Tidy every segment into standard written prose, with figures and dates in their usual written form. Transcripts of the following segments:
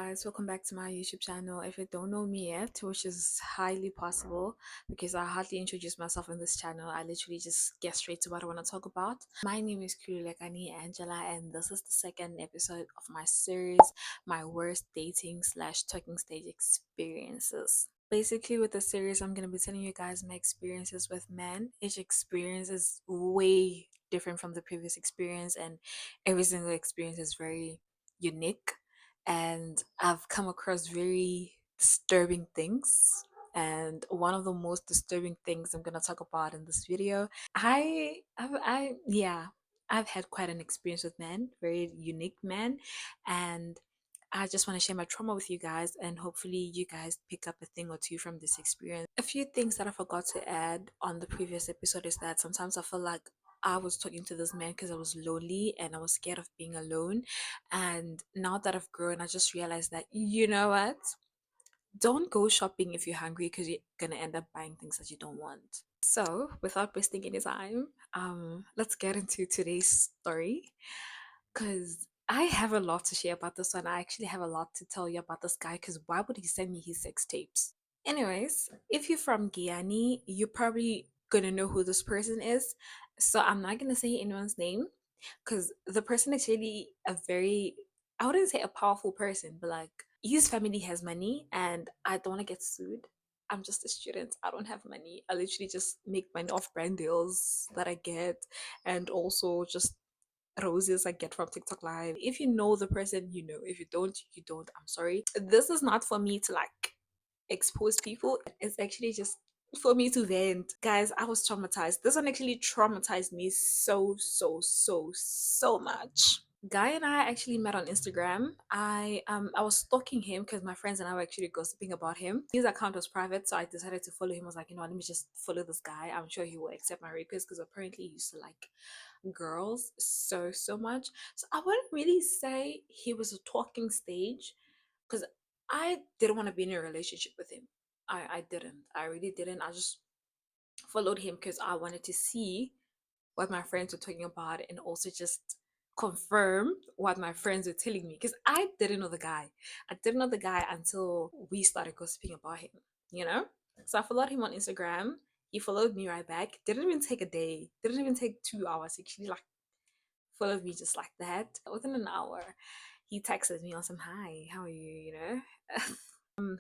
guys, welcome back to my YouTube channel. If you don't know me yet, which is highly possible because I hardly introduce myself on this channel, I literally just get straight to what I want to talk about. My name is Kululekani Angela, and this is the second episode of my series, My Worst Dating slash Talking Stage Experiences. Basically, with the series, I'm going to be telling you guys my experiences with men. Each experience is way different from the previous experience, and every single experience is very unique, and I've come across very disturbing things. And one of the most disturbing things I'm gonna talk about in this video, yeah, I've had quite an experience with men, very unique men, and I just want to share my trauma with you guys, and hopefully you guys pick up a thing or two from this experience. A few things that I forgot to add on the previous episode is that sometimes I feel like I was talking to this man because I was lonely and I was scared of being alone. And now that I've grown, I just realized that, you know what? Don't go shopping if you're hungry because you're gonna end up buying things that you don't want. So, without wasting any time, let's get into today's story because I have a lot to share about this one. I actually have a lot to tell you about this guy because why would he send me his sex tapes? Anyways, if you're from Guyana, you're probably gonna know who this person is. So I'm not gonna say anyone's name because the person is really a very, I wouldn't say a powerful person, but like his family has money and I don't want to get sued. I'm just a student. I don't have money. I literally just make money off brand deals that I get, and also just roses I get from TikTok Live. If you know the person, you know. If you don't, you don't. I'm sorry. This is not for me to like expose people. It's actually just for me to vent. Guys, I was traumatized. This one actually traumatized me so much. Guy and I actually met on Instagram. I was stalking him because my friends and I were actually gossiping about him. His account was private, so I decided to follow him. I was like, you know what, let me just follow this guy. I'm sure he will accept my request because apparently he used to like girls so much. So I wouldn't really say he was a talking stage because I didn't want to be in a relationship with him. I didn't. I really didn't. I just followed him because I wanted to see what my friends were talking about and also just confirm what my friends were telling me because I didn't know the guy. I didn't know the guy until we started gossiping about him, you know? So I followed him on Instagram. He followed me right back. Didn't even take a day. Didn't even take 2 hours. He actually like followed me just like that. Within an hour, he texted me on some hi, how are you, you know?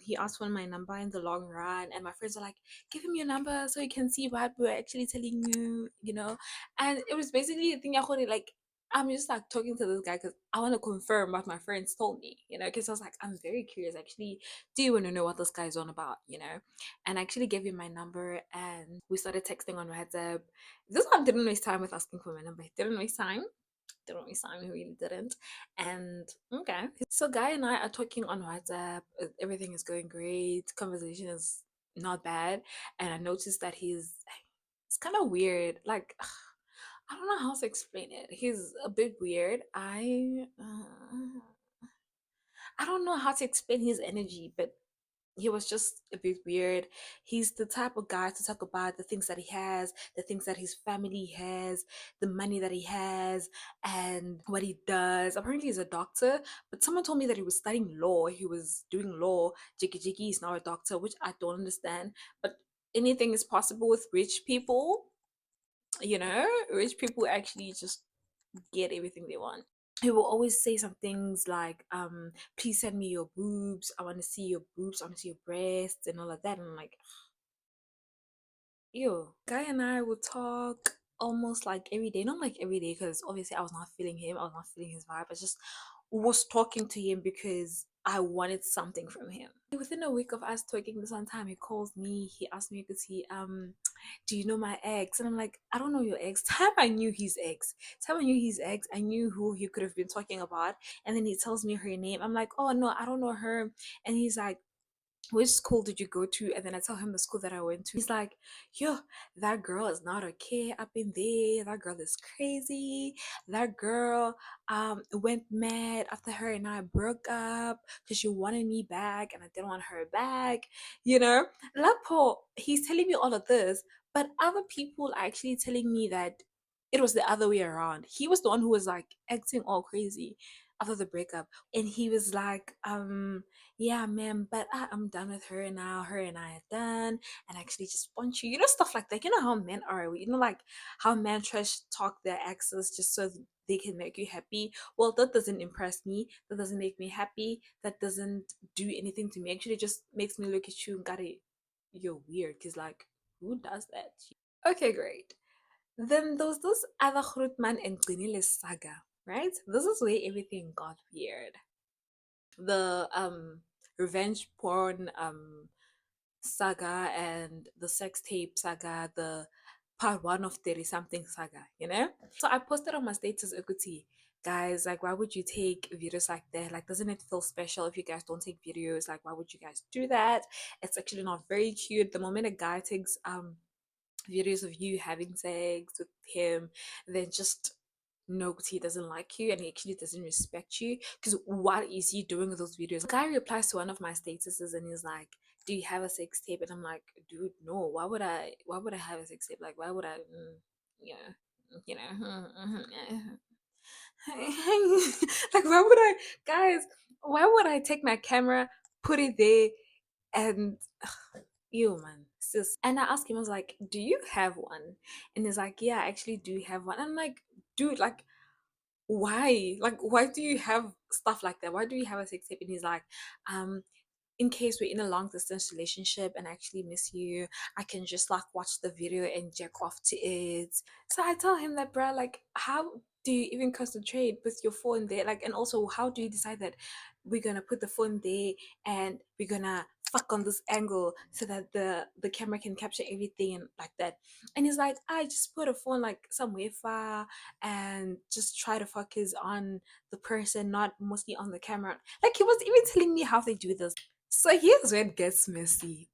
He asked for my number in the long run, and my friends were like, give him your number so he can see what we're actually telling you, you know. And it was basically the thing I heard, like, I'm just like talking to this guy because I want to confirm what my friends told me, you know, because I was like, I'm very curious actually. Do you want to know what this guy's on about, you know? And I actually gave him my number and we started texting on WhatsApp. This one didn't waste time with asking for my number. He didn't waste time. Didn't waste time. He really didn't. And okay, so guy and I are talking on WhatsApp. Everything is going great. Conversation is not bad. And I noticed that it's kind of weird. Like I don't know how to explain it. He's a bit weird. I don't know how to explain his energy, but he was just a bit weird. He's the type of guy to talk about the things that he has, the things that his family has, the money that he has, and what he does. Apparently, he's a doctor, but someone told me that he was studying law. He was doing law. Jiki Jiki is now a doctor, which I don't understand. But anything is possible with rich people. You know, rich people actually just get everything they want. He will always say some things like, please send me your boobs. I want to see your boobs. I want to see your breasts and all of that. And I'm like, ew. Guy and I would talk almost like every day. Not like every day, because obviously I was not feeling him. I was not feeling his vibe. I just was talking to him because I wanted something from him. Within a week of us talking this one time, he calls me. He asked me because do you know my ex? And I'm like, I don't know your ex. Time I knew his ex. Time I knew his ex, I knew who he could have been talking about. And then he tells me her name. I'm like, oh no, I don't know her. And he's like, which school did you go to? And then I tell him the school that I went to. He's like, yo, that girl is not okay up in there. That girl is crazy. That girl went mad after her and I broke up because she wanted me back and I didn't want her back. You know, Lapo, he's telling me all of this, but other people are actually telling me that it was the other way around. He was the one who was like acting all crazy. after the breakup, and he was like, yeah, man, but I'm done with her now. Her and I are done, and I actually just want you, stuff like that. You know how men are, like how men trash talk their exes just so they can make you happy. Well, that doesn't impress me. That doesn't make me happy. That doesn't do anything to me. Actually, it just makes me look at you and gotta, you're weird. Cause like, who does that? Okay, great. Then there was this other Grootman and Gcinile saga, right? This is where everything got weird. The revenge porn saga and the sex tape saga, the part one of 30 something saga, So I posted on my status equity, guys, like, why would you take videos like that? Like, doesn't it feel special if you guys don't take videos? Like, why would you guys do that? It's actually not very cute. The moment a guy takes videos of you having sex with him, then just know he doesn't like you and he actually doesn't respect you. Because what is he doing with those videos? A guy replies to one of my statuses and he's like, "Do you have a sex tape?" And I'm like, "Dude, no. Why would I? Why would I have a sex tape? Like, why would I? Yeah, you know." Like, why would I, guys? Why would I take my camera, put it there, and you, man, sis. And I asked him, I was like, "Do you have one?" And he's like, "Yeah, I actually do have one." I'm like, "Dude, like, why? Like, why do you have stuff like that? Why do you have a sex tape?" And he's like, um, in case we're in a long distance relationship and I actually miss you, I can just like watch the video and jack off to it. So I tell him that, bruh, like, how do you even concentrate with your phone there? Like, and also, how do you decide that we're gonna put the phone there and we're gonna fuck on this angle so that the camera can capture everything and like that? And he's like, I just put a phone like somewhere far and just try to focus on the person, not mostly on the camera. Like, he was even telling me how they do this. So here's where it gets messy.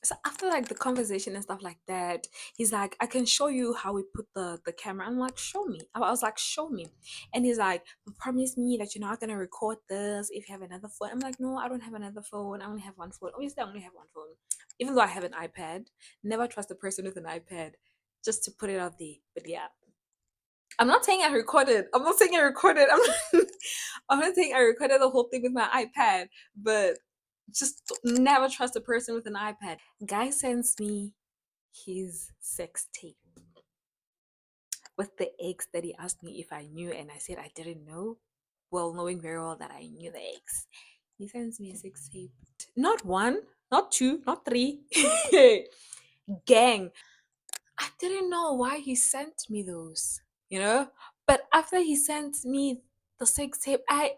So after like the conversation and stuff like that, he's like, "I can show you how we put the camera." I'm like, "Show me." I was like, "Show me." And he's like, "But promise me that you're not gonna record this if you have another phone." I'm like, "No, I don't have another phone. I only have one phone." Obviously, I only have one phone. Even though I have an iPad. Never trust a person with an iPad. Just to put it out there. But yeah. I'm not saying I recorded. I'm not saying I recorded. I'm not saying I recorded the whole thing with my iPad, but just never trust a person with an iPad. Guy sends me his sex tape with the eggs that he asked me if I knew, and I said I didn't know. Well, knowing very well that I knew the eggs. He sends me a sex tape. Not one, not two, not three. Gang. I didn't know why he sent me those, you know? But after he sent me the sex tape, I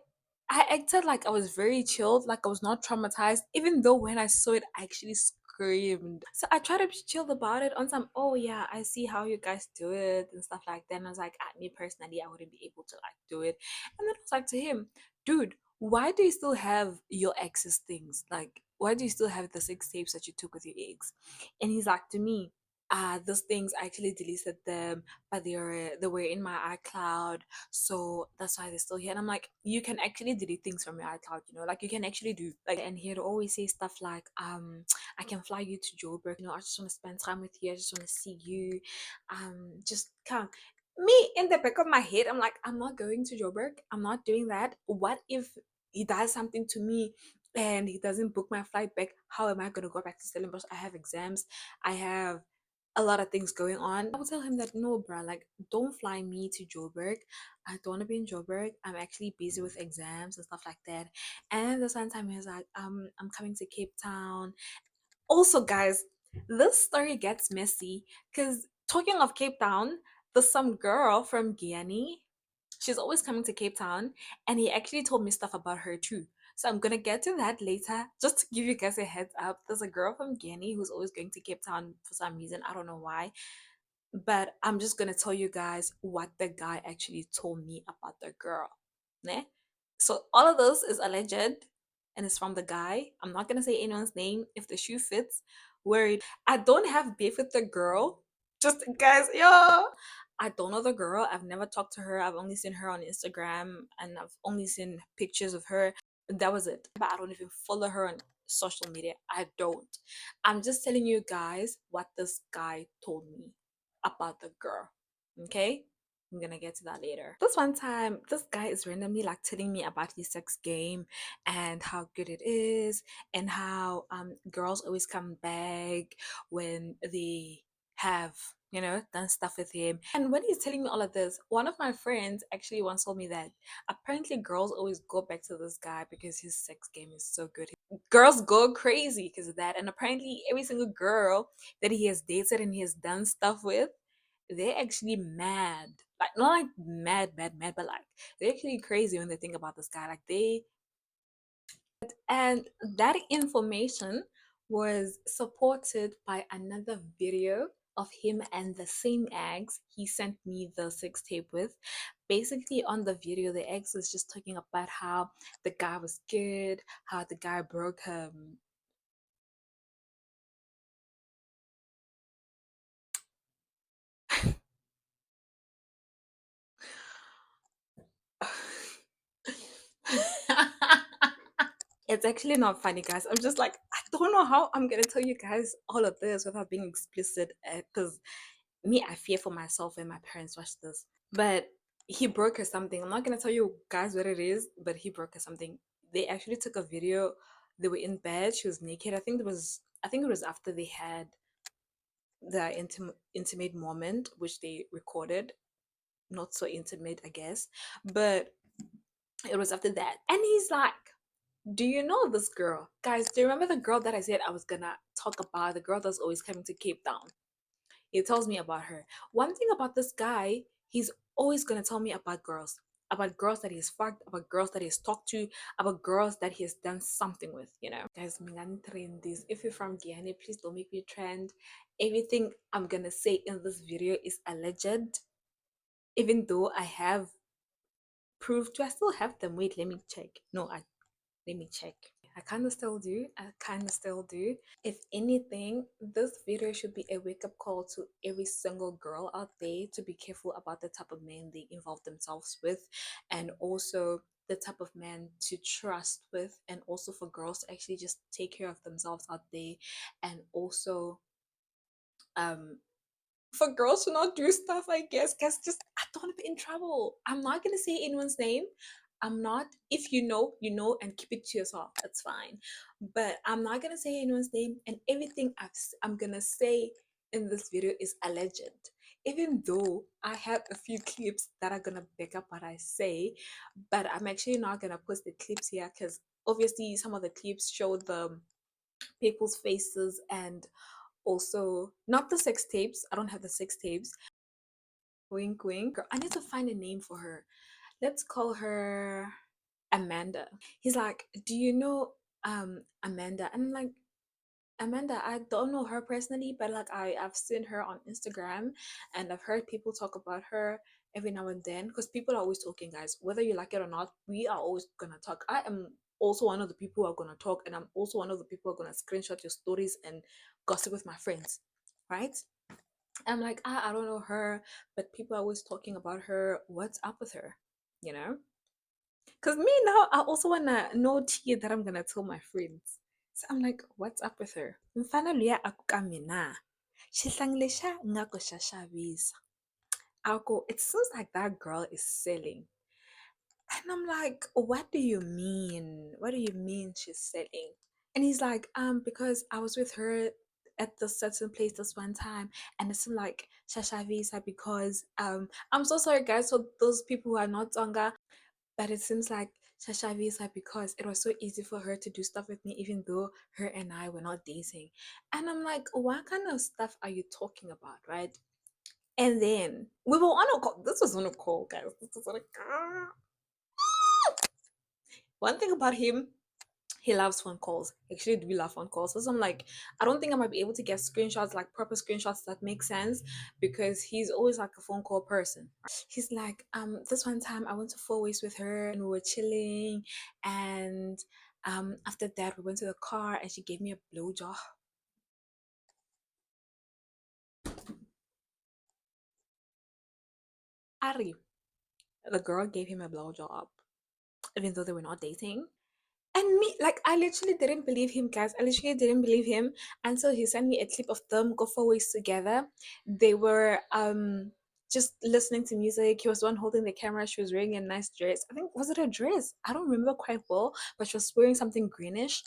acted like I was very chilled, like I was not traumatized, even though when I saw it, I actually screamed. So I tried to be chilled about it on some, "Oh yeah, I see how you guys do it and stuff like that." And I was like, me personally, I wouldn't be able to like do it. And then I was like to him, "Dude, why do you still have your ex's things? Like, why do you still have the sex tapes that you took with your ex?" And he's like to me, those things, I actually deleted them, but they were in my iCloud, so that's why they're still here. And I'm like, you can actually delete things from your iCloud, like you can actually do like. And he'd always say stuff like, "I can fly you to Joburg, I just want to spend time with you, I just want to see you, just come." Me in the back of my head, I'm like, I'm not going to Joburg, I'm not doing that. What if he does something to me and he doesn't book my flight back? How am I going to go back to Stellenbosch? I have exams, I have a lot of things going on. I would tell him that, "No, bruh, like, don't fly me to Joburg. I don't want to be in Joburg. I'm actually busy with exams and stuff like that." And then the same time, he was like, I'm coming to Cape Town." Also, guys, this story gets messy because talking of Cape Town, there's some girl from Guyana. She's always coming to Cape Town, and he actually told me stuff about her too. So I'm gonna get to that later. Just to give you guys a heads up, there's a girl from Guinea who's always going to Cape Town for some reason. I don't know why. But I'm just gonna tell you guys what the guy actually told me about the girl. Ne? So all of this is alleged and it's from the guy. I'm not gonna say anyone's name. If the shoe fits, wear it. I don't have beef with the girl. Just guys, yo. I don't know the girl. I've never talked to her. I've only seen her on Instagram and I've only seen pictures of her. That was it. But I don't even follow her on social media. I don't. I'm just telling you guys what this guy told me about the girl. Okay? I'm gonna get to that later. This one time, this guy is randomly like telling me about his sex game and how good it is, and how girls always come back when they have, done stuff with him. And when he's telling me all of this, one of my friends actually once told me that apparently girls always go back to this guy because his sex game is so good. Girls go crazy because of that. And apparently every single girl that he has dated and he has done stuff with, they're actually mad. Like not like mad, mad, mad, but like they're actually crazy when they think about this guy. Like they and that information was supported by another video of him and the same ex he sent me the sex tape with. Basically, on the video, the ex was just talking about how the guy was good, how the guy broke him. It's actually not funny, guys. I'm just like, I don't know how I'm gonna tell you guys all of this without being explicit. Because me, I fear for myself when my parents watch this. But he broke her something. I'm not gonna tell you guys what it is, but he broke her something. They actually took a video. They were in bed. She was naked. I think it was after they had the intimate moment, which they recorded. Not so intimate, I guess, but it was after that. And he's like, do you know this girl? Guys, do you remember the girl that I said I was gonna talk about? The girl that's always coming to Cape Town. He tells me about her. One thing about this guy, he's always gonna tell me about girls that he's fucked, about girls that he's talked to, about girls that he has done something with. Guys, mingan trend this. If you're from Guyana, please don't make me trend. Everything I'm gonna say in this video is alleged, even though I have proof. Do I still have them? Wait, let me check. No, let me check. I kind of still do. I kind of still do. If anything, this video should be a wake up call to every single girl out there to be careful about the type of men they involve themselves with, and also the type of men to trust with, and also for girls to actually just take care of themselves out there, and also um for girls to not do stuff, I guess, because just I don't want to be in trouble. I'm not gonna say anyone's name. I'm not. If you know, you know, and keep it to yourself. That's fine. But I'm not gonna say anyone's name, and everything I'm gonna say in this video is alleged. Even though I have a few clips that are gonna back up what I say, but I'm actually not gonna post the clips here because obviously some of the clips show the people's faces, and also not the sex tapes. I don't have the sex tapes. Wink wink. I need to find a name for her. Let's call her Amanda. He's like, do you know Amanda? And I'm like, Amanda, I don't know her personally, but like I've seen her on Instagram, and I've heard people talk about her every now and then, because people are always talking, guys. Whether you like it or not, we are always gonna talk. I am also one of the people who are gonna talk, and I'm also one of the people who are gonna screenshot your stories and gossip with my friends, right? I'm like, I don't know her, but people are always talking about her. What's up with her? You know? Because me now, I also wanna know tea that I'm gonna tell my friends. So I'm like, what's up with her? Mfana luya aku kami na. Xihlangle xa ingaku xa xavisa. Ako, it seems like that girl is selling. And I'm like, what do you mean? What do you mean she's selling? And he's like, because I was with her at the certain place this one time, and it seemed like Shasha Visa because I'm so sorry guys for those people who are not Tonga, but it seems like Shasha Visa because it was so easy for her to do stuff with me even though her and I were not dating. And I'm like, what kind of stuff are you talking about, right? And then we were on a call. This was on a call, guys. This was on a call. One thing about him, he loves phone calls. Actually, do we love phone calls? So I'm like, I don't think I might be able to get screenshots, like proper screenshots that make sense, because he's always like a phone call person. He's like, this one time I went to 4 ways with her and we were chilling, and after that we went to the car and she gave me a blowjob. Ari, the girl gave him a blowjob, even though they were not dating. And me, like, I literally didn't believe him, guys. I literally didn't believe him until he sent me a clip of them go 4 ways together. They were just listening to music. He was the one holding the camera. She was wearing a nice dress. I think, was it a dress? I don't remember quite well, but she was wearing something greenish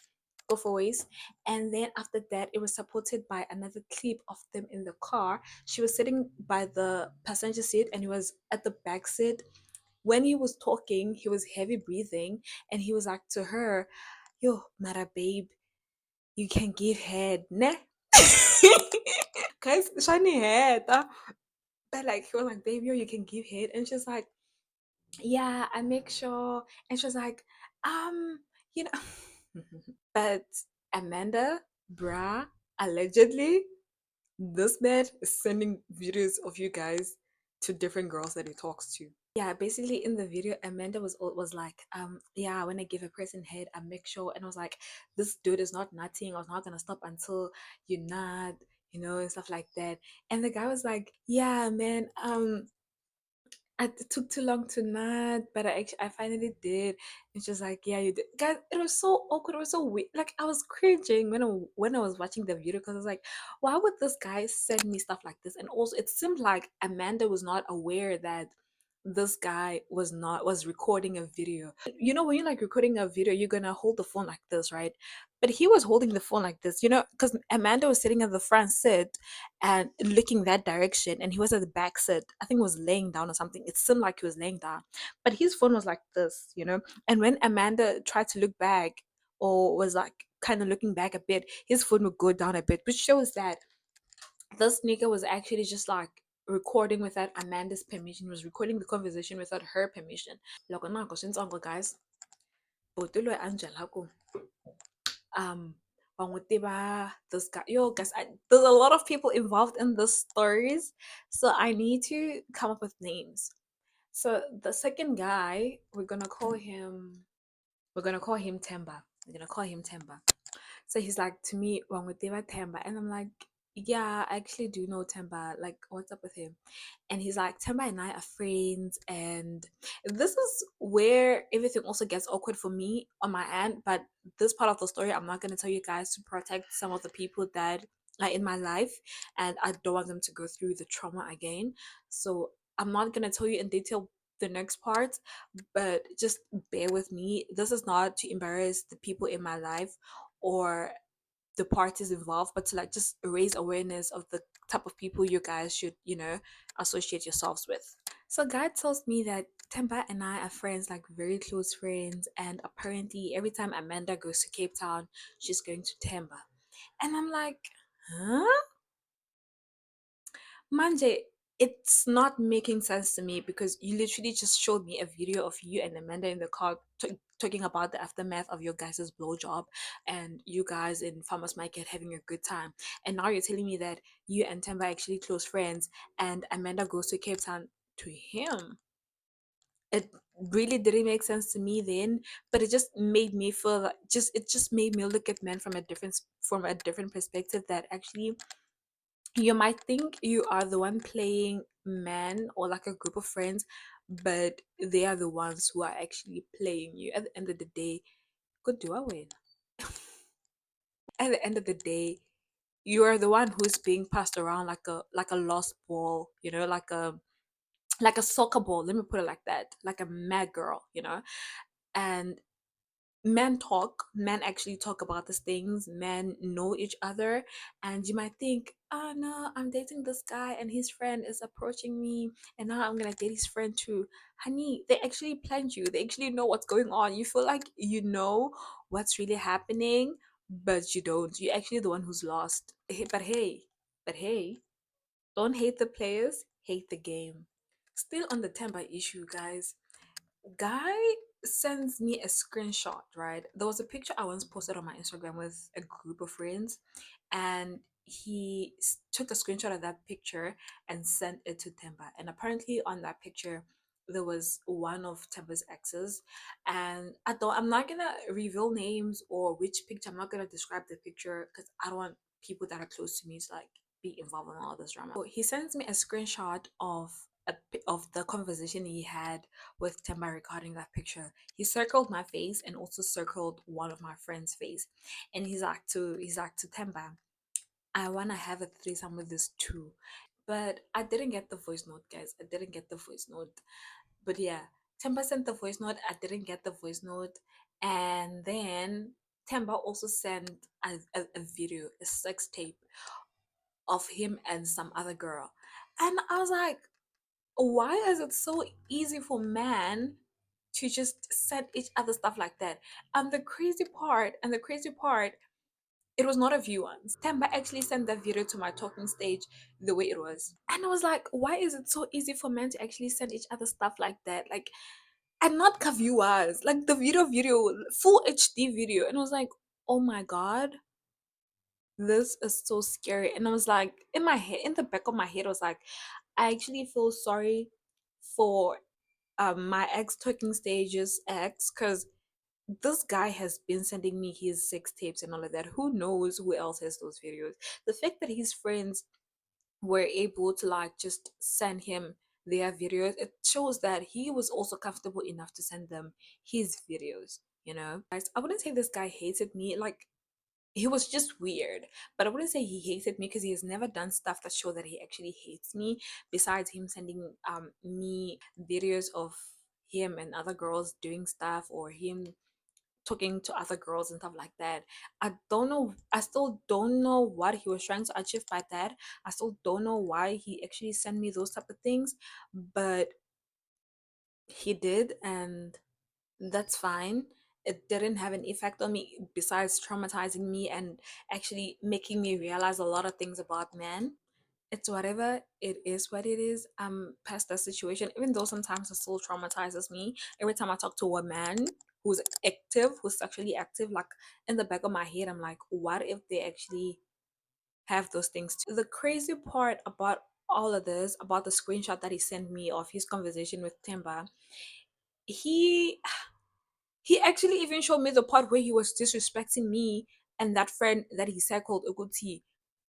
off her waist. And then after that, it was supported by another clip of them in the car. She was sitting by the passenger seat and he was at the back seat. When he was talking, he was heavy breathing and he was like to her, yo, Mara babe, you can give head, ne? Guys, shiny head. But like he was like, babe, yo, you can give head. And she's like, yeah, I make sure. And she was like, um, you know. But Amanda, bruh, allegedly, this man is sending videos of you guys to different girls that he talks to. Yeah, basically in the video, Amanda was like, yeah, when I give a person head, I make sure, and I was like, this dude is not nutting. I was not gonna stop until you nut, and stuff like that. And the guy was like, yeah, man, it took too long to nut, but I finally did. And she's like, yeah, you did. Guys, it was so awkward. It was so weird. Like I was cringing when I was watching the video because I was like, why would this guy send me stuff like this? And also, it seemed like Amanda was not aware that this guy was recording a video. When you're like recording a video, you're gonna hold the phone like this, right? But he was holding the phone like this, because Amanda was sitting at the front seat and looking that direction, and he was at the back seat. I think he was laying down or something. It seemed like he was laying down, but his phone was like this. And when Amanda tried to look back or was like kind of looking back a bit, his phone would go down a bit, which shows that this nigga was actually just like recording without Amanda's permission, was recording the conversation without her permission. Loko nako swi ntsongo guys. Buti loyi a byelaka um wa n'wi tiva this guy. Yo guys, there's a lot of people involved in the stories, so I need to come up with names. So the second guy, we're gonna call him Temba. We're gonna call him Temba. So he's like to me, Wangutiba Temba. And I'm like, yeah, I actually do know Temba. Like, what's up with him? And he's like, Temba and I are friends. And this is where everything also gets awkward for me on my end. But this part of the story, I'm not going to tell you guys to protect some of the people that are in my life. And I don't want them to go through the trauma again. So I'm not going to tell you in detail the next part, but just bear with me. This is not to embarrass the people in my life or the parties involved, but to like just raise awareness of the type of people you guys should, associate yourselves with. So God tells me that Temba and I are friends, like very close friends, and apparently every time Amanda goes to Cape Town, she's going to Temba. And I'm like, huh? Manje, it's not making sense to me because you literally just showed me a video of you and Amanda in the car talking about the aftermath of your guys' blowjob and you guys in farmers market having a good time. And now you're telling me that you and Temba are actually close friends and Amanda goes to Cape Town to him. It really didn't make sense to me then, but it just made me feel like it just made me look at men from a different perspective, that actually you might think you are the one playing man or like a group of friends, but they are the ones who are actually playing you. At the end of the day, good do I win? At the end of the day, you are the one who's being passed around like a lost ball, like a soccer ball. Let me put it like that, like a mad girl. And men actually talk about these things. Men know each other, and you might think, oh no, I'm dating this guy and his friend is approaching me, and now I'm gonna date his friend too. Honey, they actually planned you. They actually know what's going on. You feel like you know what's really happening, but you don't. You're actually the one who's lost. But hey, don't hate the players, hate the game. Still on the temper issue, guys. Guy sends me a screenshot, right? There was a picture I once posted on my Instagram with a group of friends, and he took a screenshot of that picture and sent it to Temba. And apparently, on that picture, there was one of Temba's exes. And I'm not gonna reveal names or which picture. I'm not gonna describe the picture because I don't want people that are close to me to like be involved in all this drama. So he sends me a screenshot of the conversation he had with Temba regarding that picture. He circled my face and also circled one of my friend's face. And he's like to Temba, I wanna have a threesome with this too. But I didn't get the voice note, guys. I didn't get the voice note. But yeah, 10% the voice note. I didn't get the voice note. And then Temba also sent a video, a sex tape of him and some other girl. And I was like, why is it so easy for men to just send each other stuff like that? And the crazy part, it was not a view once. Temba actually sent that video to my talking stage the way it was. And I was like, why is it so easy for men to actually send each other stuff like that? Like, and not viewers, like the video, full HD video. And I was like, oh my God, this is so scary. And I was like, in my head, in the back of my head, I was like, I actually feel sorry for my ex talking stages ex, because this guy has been sending me his sex tapes and all of that. Who knows who else has those videos? The fact that his friends were able to like just send him their videos, it shows that he was also comfortable enough to send them his videos, you know? Guys, I wouldn't say this guy hated me. Like, he was just weird, but I wouldn't say he hated me because he has never done stuff that show that he actually hates me, besides him sending me videos of him and other girls doing stuff, or him talking to other girls and stuff like that. I don't know. I still don't know what he was trying to achieve by that. I still don't know why he actually sent me those type of things, but he did, and that's fine. It didn't have an effect on me besides traumatizing me and actually making me realize a lot of things about men. It's whatever, it is what it is. I'm past that situation, even though sometimes it still traumatizes me. Every time I talk to a man who's active, who's sexually active, like in the back of my head, I'm like, what if they actually have those things too? The crazy part about all of this, about the screenshot that he sent me of his conversation with Timba, he he actually even showed me the part where he was disrespecting me and that friend that he said called Uguti.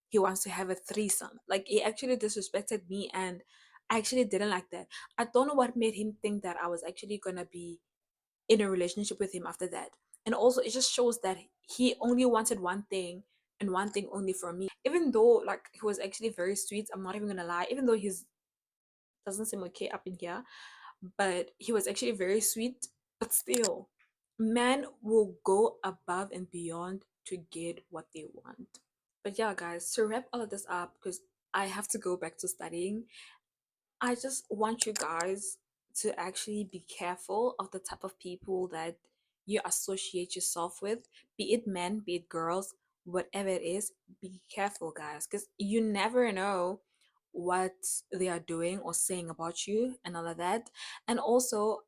He wants to have a threesome. Like, he actually disrespected me, and I actually didn't like that. I don't know what made him think that I was actually gonna be in a relationship with him after that. And also, it just shows that he only wanted one thing and one thing only from me. Even though, like, he was actually very sweet, I'm not even gonna lie. Even though he's doesn't seem okay up in here, but he was actually very sweet. But still, men will go above and beyond to get what they want. But yeah, guys, to wrap all of this up, because I have to go back to studying, I just want you guys to actually be careful of the type of people that you associate yourself with, be it men, be it girls, whatever it is. Be careful, guys, because you never know what they are doing or saying about you and all of that. And also,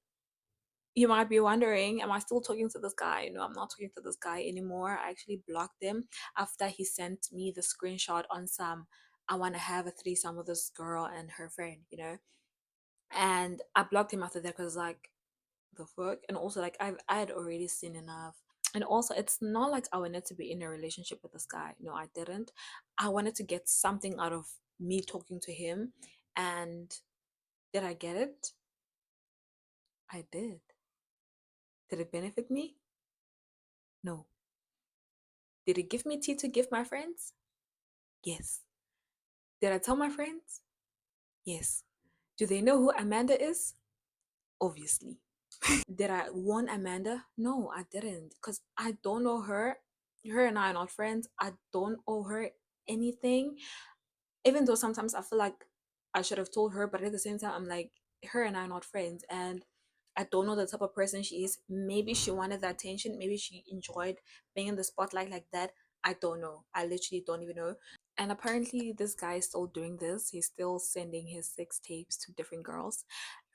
you might be wondering, am I still talking to this guy? No, I'm not talking to this guy anymore. I actually blocked him after he sent me the screenshot on some, I want to have a threesome with this girl and her friend, you know? And I blocked him after that because, like, the fuck? And also, like, I had already seen enough. And also, it's not like I wanted to be in a relationship with this guy. No, I didn't. I wanted to get something out of me talking to him. And did I get it? I did. Did it benefit me? No. Did it give me tea to give my friends? Yes. Did I tell my friends? Yes. Do they know who Amanda is? Obviously. Did I warn Amanda? No, I didn't. Because I don't know her. Her and I are not friends. I don't owe her anything. Even though sometimes I feel like I should have told her, but at the same time, I'm like, her and I are not friends. And I don't know the type of person she is. Maybe she wanted the attention. Maybe she enjoyed being in the spotlight like that. I don't know. I literally don't even know. And apparently, this guy is still doing this. He's still sending his sex tapes to different girls.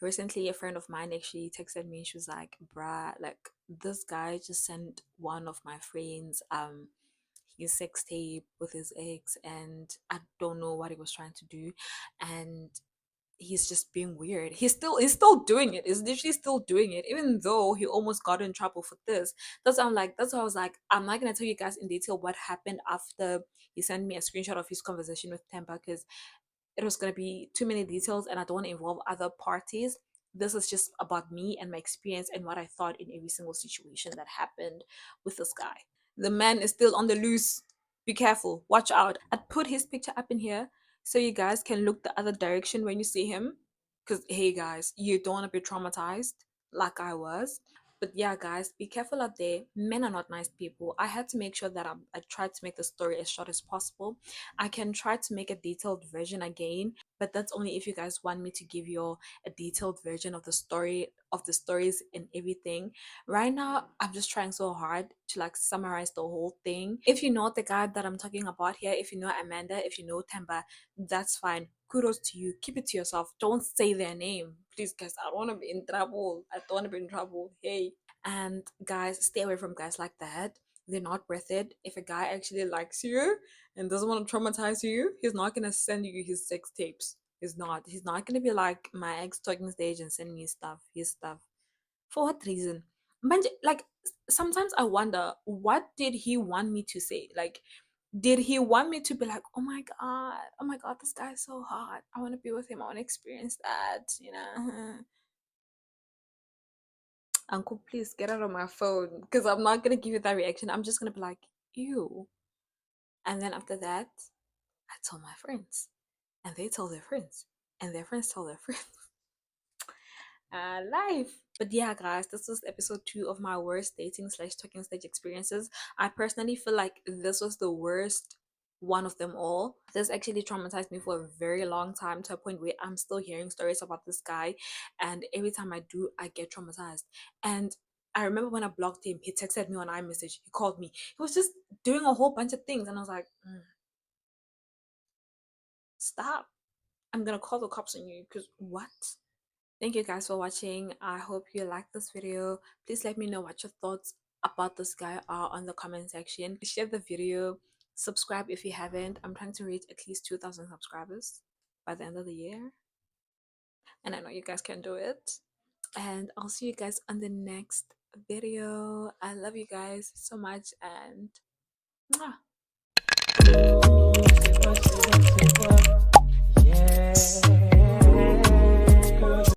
Recently, a friend of mine actually texted me. She was like, "Bruh, like, this guy just sent one of my friends his sex tape with his ex, and I don't know what he was trying to do, and he's just being weird. He's still doing it. He's literally still doing it, even though he almost got in trouble for this. That's why I was like, I'm not gonna tell you guys in detail what happened after he sent me a screenshot of his conversation with Tempa, because it was gonna be too many details and I don't want to involve other parties. This is just about me and my experience and what I thought in every single situation that happened with this guy. The man is still on the loose. Be careful. Watch out. I'd put his picture up in here so you guys can look the other direction when you see him. Because, hey guys, you don't want to be traumatized like I was. But yeah, guys, be careful out there. Men are not nice people. I had to make sure that I tried to make the story as short as possible. I can try to make a detailed version again, but that's only if you guys want me to give you a detailed version of the story, of the stories and everything. Right now, I'm just trying so hard to like summarize the whole thing. If you know the guy that I'm talking about here, if you know Amanda, if you know Tber, that's fine. Kudos to you. Keep it to yourself. Don't say their name. Please, guys, I don't want to be in trouble. I don't want to be in trouble. Hey. And guys, stay away from guys like that. They're not worth it. If a guy actually likes you and doesn't want to traumatize you, he's not gonna send you his sex tapes. He's not. He's not gonna be like my ex talking stage and send me stuff, his stuff. For what reason? But like sometimes I wonder, what did he want me to say? Like, did he want me to be like, oh my god, this guy's so hot. I want to be with him. I want to experience that. You know, uncle, please get out of my phone because I'm not gonna give you that reaction. I'm just gonna be like, ew. And then after that, I told my friends, and they told their friends, and their friends told their friends. Life. But yeah, guys, this was episode 2 of my worst dating slash talking stage experiences. I personally feel like this was the worst one of them all. This actually traumatized me for a very long time, to a point where I'm still hearing stories about this guy, and every time I do, I get traumatized. And I remember when I blocked him, he texted me on iMessage, he called me, he was just doing a whole bunch of things, and I was like, stop. I'm gonna call the cops on you because what? Thank you guys for watching. I hope you liked this video. Please let me know what your thoughts about this guy are on the comment section. Share the video. Subscribe if you haven't. I'm trying to reach at least 2,000 subscribers by the end of the year. And I know you guys can do it. And I'll see you guys on the next video. I love you guys so much, and mwah.